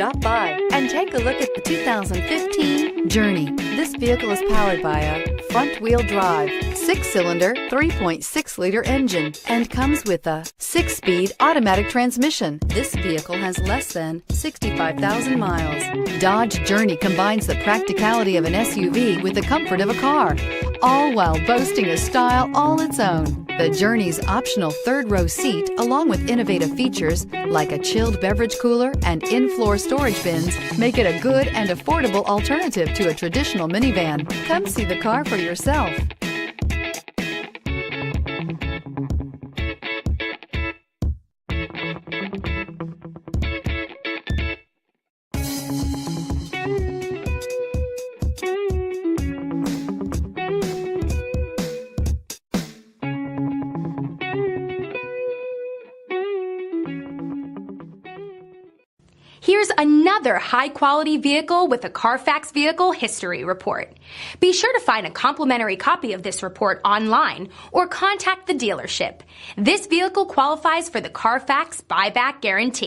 Stop by and take a look at the 2015 Journey. This vehicle is powered by a front-wheel drive, 6-cylinder, 3.6-liter engine, and comes with a 6-speed automatic transmission. This vehicle has less than 65,000 miles. Dodge Journey combines the practicality of an SUV with the comfort of a car, all while boasting a style all its own. The Journey's optional third-row seat, along with innovative features like a chilled beverage cooler and in-floor storage bins, make it a good and affordable alternative to a traditional minivan. Come see the car for yourself. Here's another high-quality vehicle with a CARFAX vehicle history report. Be sure to find a complimentary copy of this report online or contact the dealership. This vehicle qualifies for the CARFAX buyback guarantee.